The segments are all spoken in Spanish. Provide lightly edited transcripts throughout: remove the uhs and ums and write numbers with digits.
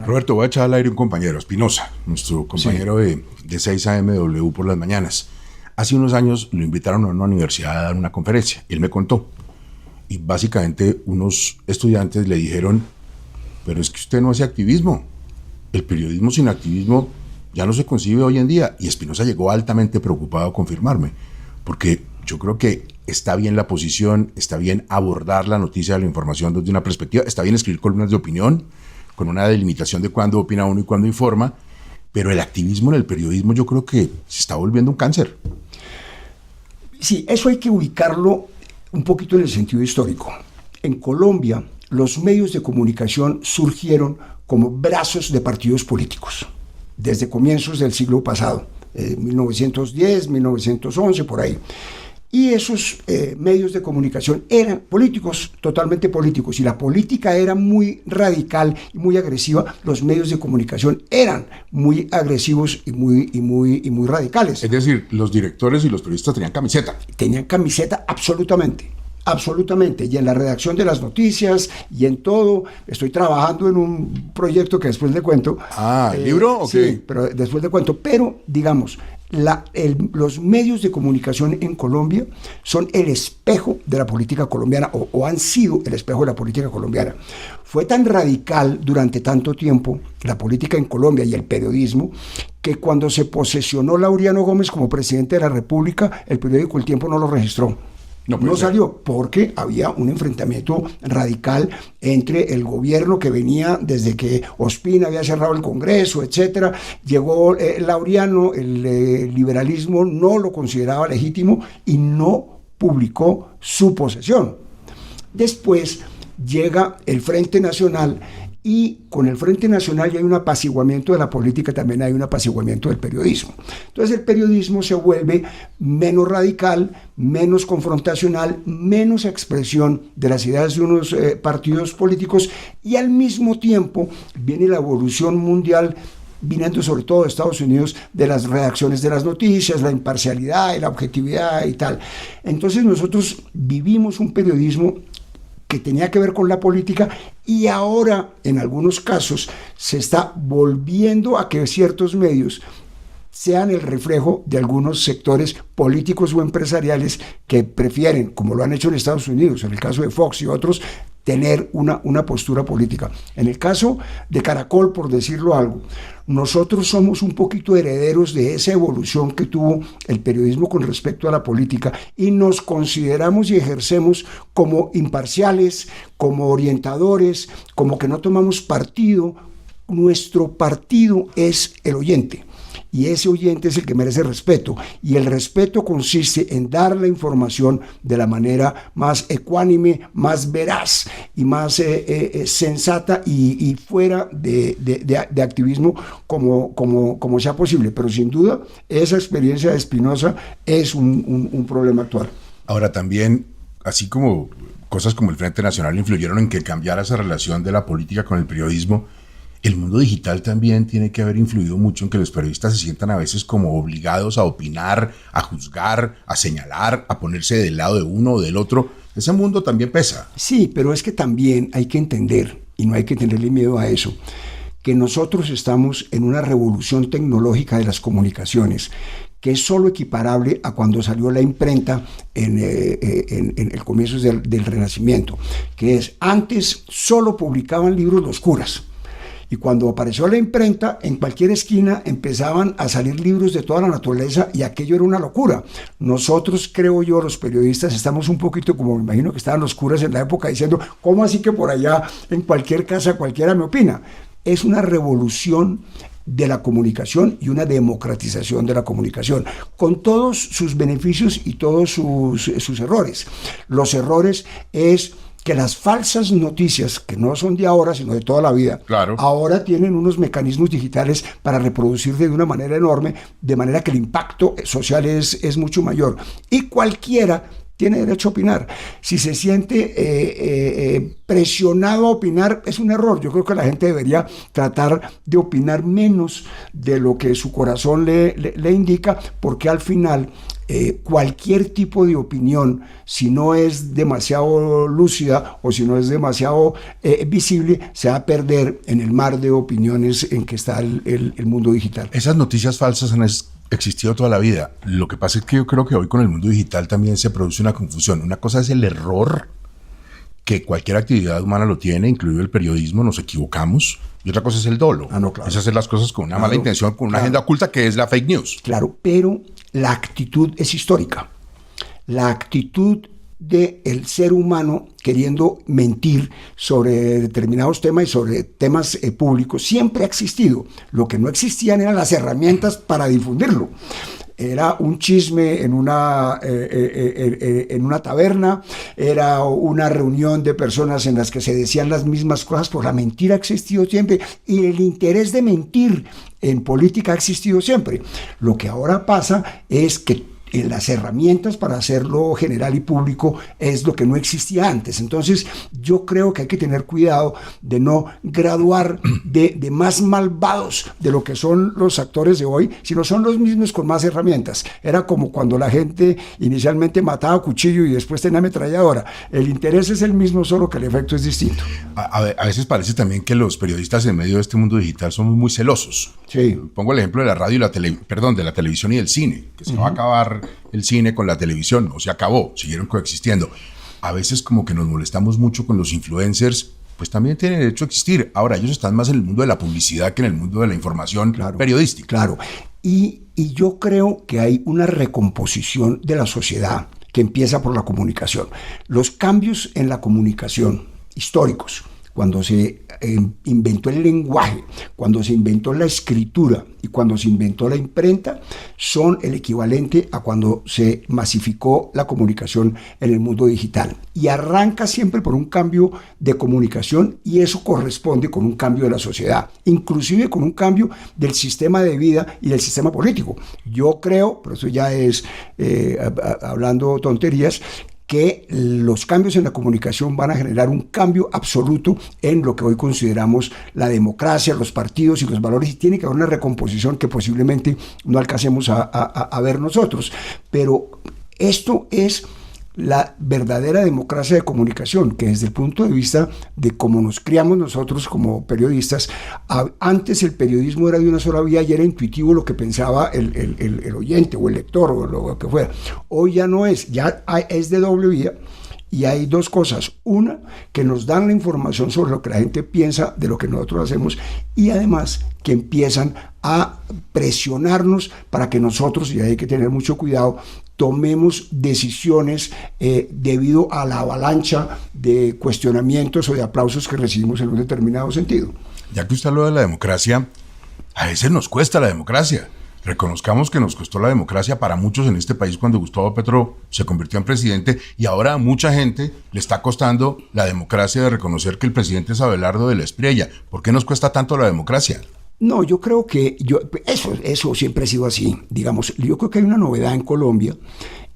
Roberto, voy a echar al aire un compañero, Espinosa, nuestro compañero de 6 AMW por las mañanas. Hace unos años lo invitaron a una universidad a dar una conferencia y él me contó. Y básicamente unos estudiantes le dijeron, pero es que usted no hace activismo. El periodismo sin activismo ya no se concibe hoy en día. Y Espinosa llegó altamente preocupado a confirmarme, porque yo creo que está bien la posición, está bien abordar la noticia de la información desde una perspectiva, está bien escribir columnas de opinión, con una delimitación de cuándo opina uno y cuándo informa, pero el activismo en el periodismo yo creo que se está volviendo un cáncer. Sí, eso hay que ubicarlo un poquito en el sentido histórico. En Colombia, los medios de comunicación surgieron como brazos de partidos políticos, desde comienzos del siglo pasado, 1910, 1911, por ahí. Y esos medios de comunicación eran políticos, totalmente políticos, y la política era muy radical y muy agresiva. Los medios de comunicación eran muy agresivos y muy radicales. Es decir, los directores y los periodistas tenían camiseta. Tenían camiseta absolutamente. Absolutamente, y en la redacción de las noticias y en todo. Estoy trabajando en un proyecto que después le cuento. ¿El libro? Okay. Sí, pero después le cuento. Pero, digamos, los medios de comunicación en Colombia son el espejo de la política colombiana, o han sido el espejo de la política colombiana. Fue tan radical durante tanto tiempo la política en Colombia y el periodismo, que cuando se posesionó Laureano Gómez como presidente de la República, el periódico El Tiempo no lo registró. No salió porque había un enfrentamiento radical entre el gobierno que venía desde que Ospina había cerrado el Congreso, etcétera. Llegó Laureano, el liberalismo no lo consideraba legítimo y no publicó su posesión. Después llega el Frente Nacional, y con el Frente Nacional ya hay un apaciguamiento de la política, también hay un apaciguamiento del periodismo. Entonces el periodismo se vuelve menos radical, menos confrontacional, menos expresión de las ideas de unos partidos políticos, y al mismo tiempo viene la evolución mundial, viniendo sobre todo de Estados Unidos, de las redacciones de las noticias, la imparcialidad y la objetividad y tal. Entonces nosotros vivimos un periodismo que tenía que ver con la política, y ahora en algunos casos se está volviendo a que ciertos medios sean el reflejo de algunos sectores políticos o empresariales que prefieren, como lo han hecho en Estados Unidos, en el caso de Fox y otros, tener una postura política. En el caso de Caracol, por decirlo algo, nosotros somos un poquito herederos de esa evolución que tuvo el periodismo con respecto a la política, y nos consideramos y ejercemos como imparciales, como orientadores, como que no tomamos partido. Nuestro partido es el oyente, y ese oyente es el que merece respeto, y el respeto consiste en dar la información de la manera más ecuánime, más veraz y más sensata, y fuera de activismo como sea posible. Pero sin duda esa experiencia de Espinosa es un problema actual. Ahora también, así como cosas como el Frente Nacional influyeron en que cambiara esa relación de la política con el periodismo, el mundo digital también tiene que haber influido mucho en que los periodistas se sientan a veces como obligados a opinar, a juzgar, a señalar, a ponerse del lado de uno o del otro. Ese mundo también pesa. Sí, pero es que también hay que entender, y no hay que tenerle miedo a eso, que nosotros estamos en una revolución tecnológica de las comunicaciones, que es solo equiparable a cuando salió la imprenta en el comienzo del Renacimiento, que es, antes solo publicaban libros los curas. Y cuando apareció la imprenta, en cualquier esquina empezaban a salir libros de toda la naturaleza, y aquello era una locura. Nosotros, creo yo, los periodistas, estamos un poquito como me imagino que estaban los curas en la época, diciendo, ¿cómo así que por allá en cualquier casa cualquiera me opina? Es una revolución de la comunicación y una democratización de la comunicación, con todos sus beneficios y todos sus errores. Los errores es que las falsas noticias, que no son de ahora, sino de toda la vida, claro, ahora tienen unos mecanismos digitales para reproducirse de una manera enorme, de manera que el impacto social es mucho mayor. Y cualquiera tiene derecho a opinar. Si se siente presionado a opinar, es un error. Yo creo que la gente debería tratar de opinar menos de lo que su corazón le indica, porque al final cualquier tipo de opinión, si no es demasiado lúcida o si no es demasiado visible, se va a perder en el mar de opiniones en que está el mundo digital. Esas noticias falsas han existido toda la vida. Lo que pasa es que yo creo que hoy con el mundo digital también se produce una confusión. Una cosa es el error, que cualquier actividad humana lo tiene, incluido el periodismo, nos equivocamos. Y otra cosa es el dolo. No, claro. Es hacer las cosas con una mala intención, con una agenda oculta que es la fake news. Claro, pero la actitud es histórica. La actitud del ser humano queriendo mentir sobre determinados temas y sobre temas públicos siempre ha existido. Lo que no existían eran las herramientas para difundirlo. Era un chisme en una taberna, era una reunión de personas en las que se decían las mismas cosas, pues la mentira ha existido siempre y el interés de mentir en política ha existido siempre. Lo que ahora pasa es que las herramientas para hacerlo general y público es lo que no existía antes. Entonces yo creo que hay que tener cuidado de no graduar de más malvados de lo que son los actores de hoy, sino son los mismos con más herramientas. Era como cuando la gente inicialmente mataba a cuchillo y después tenía ametralladora. El interés es el mismo, solo que el efecto es distinto. A veces parece también que los periodistas en medio de este mundo digital somos muy celosos. Sí. Pongo el ejemplo de la radio y de la televisión y del cine, que se va a acabar el cine con la televisión, no se acabó, siguieron coexistiendo. A veces como que nos molestamos mucho con los influencers, pues también tienen derecho a existir. Ahora, ellos están más en el mundo de la publicidad que en el mundo de la información periodística. Claro, y yo creo que hay una recomposición de la sociedad que empieza por la comunicación. Los cambios en la comunicación históricos, cuando se inventó el lenguaje, cuando se inventó la escritura y cuando se inventó la imprenta, son el equivalente a cuando se masificó la comunicación en el mundo digital. Y arranca siempre por un cambio de comunicación y eso corresponde con un cambio de la sociedad, inclusive con un cambio del sistema de vida y del sistema político. Yo creo, pero eso ya es hablando tonterías, que los cambios en la comunicación van a generar un cambio absoluto en lo que hoy consideramos la democracia, los partidos y los valores, y tiene que haber una recomposición que posiblemente no alcancemos a ver nosotros. Pero esto es la verdadera democracia de comunicación, que desde el punto de vista de cómo nos criamos nosotros como periodistas, antes el periodismo era de una sola vía y era intuitivo lo que pensaba el oyente o el lector o lo que fuera. Hoy ya no es, es de doble vía. Y hay dos cosas. Una, que nos dan la información sobre lo que la gente piensa de lo que nosotros hacemos, y además que empiezan a presionarnos para que nosotros, y hay que tener mucho cuidado, tomemos decisiones debido a la avalancha de cuestionamientos o de aplausos que recibimos en un determinado sentido. Ya que usted habla de la democracia, a veces nos cuesta la democracia. Reconozcamos que nos costó la democracia para muchos en este país cuando Gustavo Petro se convirtió en presidente, y ahora a mucha gente le está costando la democracia de reconocer que el presidente es Abelardo de la Espriella. ¿Por qué nos cuesta tanto la democracia? No, yo creo que eso siempre ha sido así. Digamos, yo creo que hay una novedad en Colombia,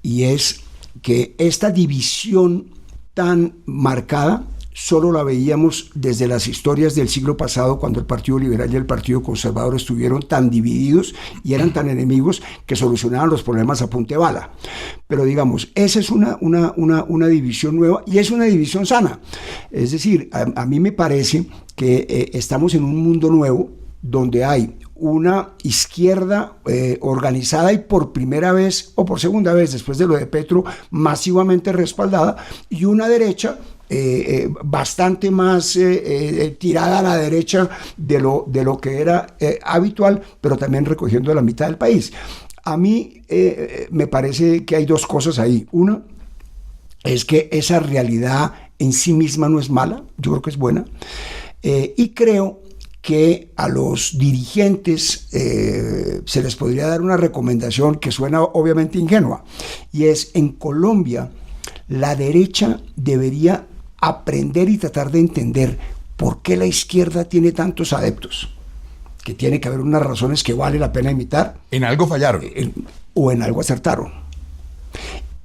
y es que esta división tan marcada solo la veíamos desde las historias del siglo pasado, cuando el Partido Liberal y el Partido Conservador estuvieron tan divididos y eran tan enemigos que solucionaban los problemas a punta de bala. Pero digamos, esa es una división nueva, y es una división sana. Es decir, a mí me parece que estamos en un mundo nuevo donde hay una izquierda organizada y por primera vez o por segunda vez después de lo de Petro masivamente respaldada, y una derecha bastante más tirada a la derecha de lo que era habitual, pero también recogiendo la mitad del país. A mí me parece que hay dos cosas ahí. Una es que esa realidad en sí misma no es mala, yo creo que es buena, y creo que a los dirigentes se les podría dar una recomendación que suena obviamente ingenua, y es: en Colombia la derecha debería aprender y tratar de entender por qué la izquierda tiene tantos adeptos, que tiene que haber unas razones que vale la pena imitar. En algo fallaron. O en algo acertaron.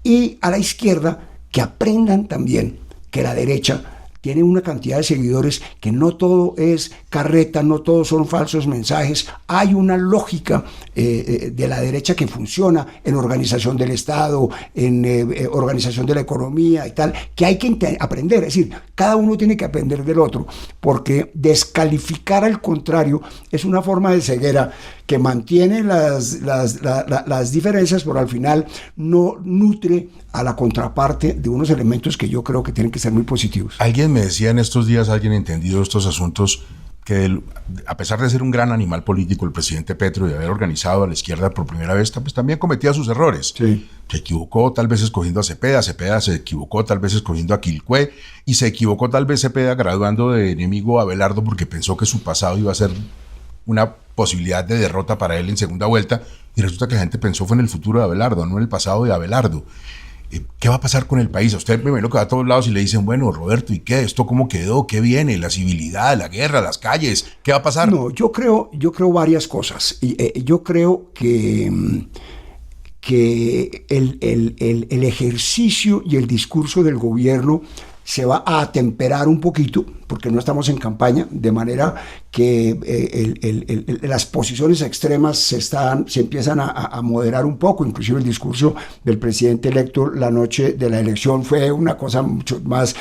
Y a la izquierda que aprendan también que la derecha tiene una cantidad de seguidores que no todo es carreta, no todos son falsos mensajes. Hay una lógica de la derecha que funciona en organización del Estado, en organización de la economía y tal, que hay que aprender. Es decir, cada uno tiene que aprender del otro, porque descalificar al contrario es una forma de ceguera que mantiene las diferencias, pero al final no nutre a la contraparte de unos elementos que yo creo que tienen que ser muy positivos. Alguien me decía en estos días, alguien entendido estos asuntos, que a pesar de ser un gran animal político, el presidente Petro, y de haber organizado a la izquierda por primera vez, pues también cometía sus errores. Sí. Se equivocó tal vez escogiendo a Cepeda, Cepeda se equivocó tal vez escogiendo a Quilpué, y se equivocó tal vez Cepeda graduando de enemigo a Abelardo porque pensó que su pasado iba a ser una posibilidad de derrota para él en segunda vuelta, y resulta que la gente pensó fue en el futuro de Abelardo, no en el pasado de Abelardo. ¿Qué va a pasar con el país? A usted me imagino que va a todos lados y le dicen, bueno, Roberto, ¿y qué? ¿Esto cómo quedó? ¿Qué viene? ¿La civilidad, la guerra, las calles? ¿Qué va a pasar? No, yo creo varias cosas. Yo creo que el ejercicio y el discurso del gobierno se va a atemperar un poquito, porque no estamos en campaña, de manera que las posiciones extremas se empiezan a moderar un poco. Inclusive el discurso del presidente electo la noche de la elección fue una cosa mucho más,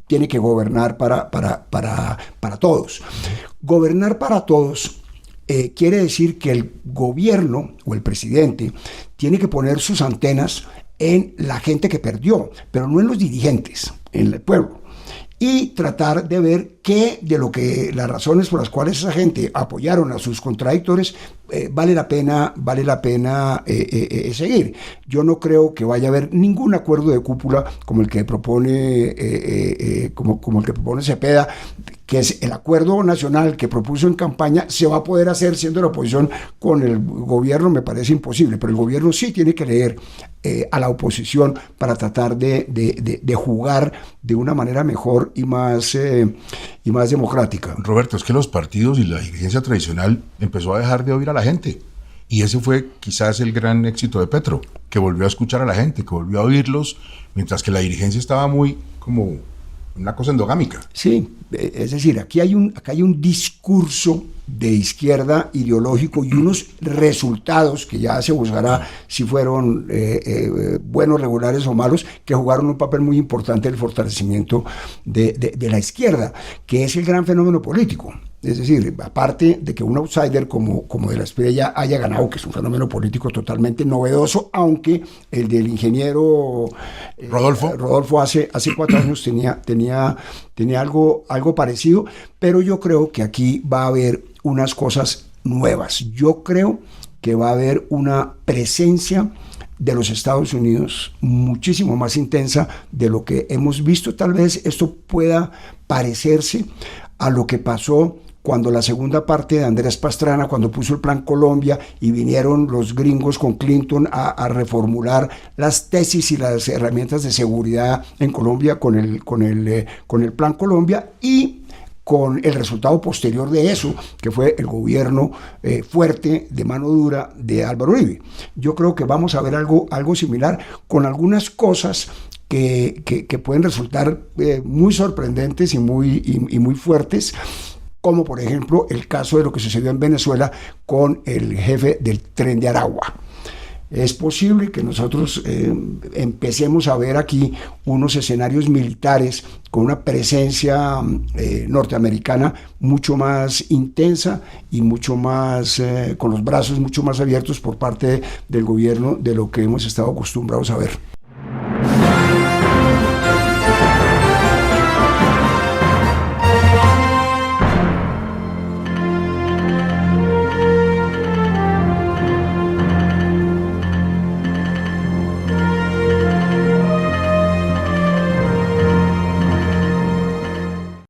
tiene que gobernar para todos. Gobernar para todos quiere decir que el gobierno o el presidente tiene que poner sus antenas en la gente que perdió, pero no en los dirigentes, en el pueblo, y tratar de ver qué de lo que las razones por las cuales esa gente apoyaron a sus contradictores vale la pena seguir. Yo no creo que vaya a haber ningún acuerdo de cúpula como el que propone como el que propone Cepeda, que es el acuerdo nacional que propuso en campaña. Se va a poder hacer siendo la oposición con el gobierno, me parece imposible, pero el gobierno sí tiene que leer a la oposición para tratar de jugar de una manera mejor y más democrática. Roberto, es que los partidos y la dirigencia tradicional empezó a dejar de oír a la gente, y ese fue quizás el gran éxito de Petro, que volvió a escuchar a la gente, que volvió a oírlos, mientras que la dirigencia estaba muy como una cosa endogámica. Sí, es decir, acá hay un discurso de izquierda ideológico y unos resultados que ya se buscará si fueron buenos, regulares o malos, que jugaron un papel muy importante en el fortalecimiento de la izquierda, que es el gran fenómeno político. Es decir, aparte de que un outsider como De la Espriella haya ganado, que es un fenómeno político totalmente novedoso, aunque el del ingeniero Rodolfo hace 4 años tenía algo parecido, pero yo creo que aquí va a haber unas cosas nuevas. Yo creo que va a haber una presencia de los Estados Unidos muchísimo más intensa de lo que hemos visto. Tal vez esto pueda parecerse a lo que pasó cuando la segunda parte de Andrés Pastrana, cuando puso el Plan Colombia y vinieron los gringos con Clinton a reformular las tesis y las herramientas de seguridad en Colombia con el Plan Colombia, y con el resultado posterior de eso, que fue el gobierno fuerte, de mano dura, de Álvaro Uribe. Yo creo que vamos a ver algo similar, con algunas cosas que pueden resultar muy sorprendentes y muy fuertes, como por ejemplo el caso de lo que sucedió en Venezuela con el jefe del Tren de Aragua. Es posible que nosotros empecemos a ver aquí unos escenarios militares con una presencia norteamericana mucho más intensa y mucho más con los brazos mucho más abiertos por parte del gobierno de lo que hemos estado acostumbrados a ver.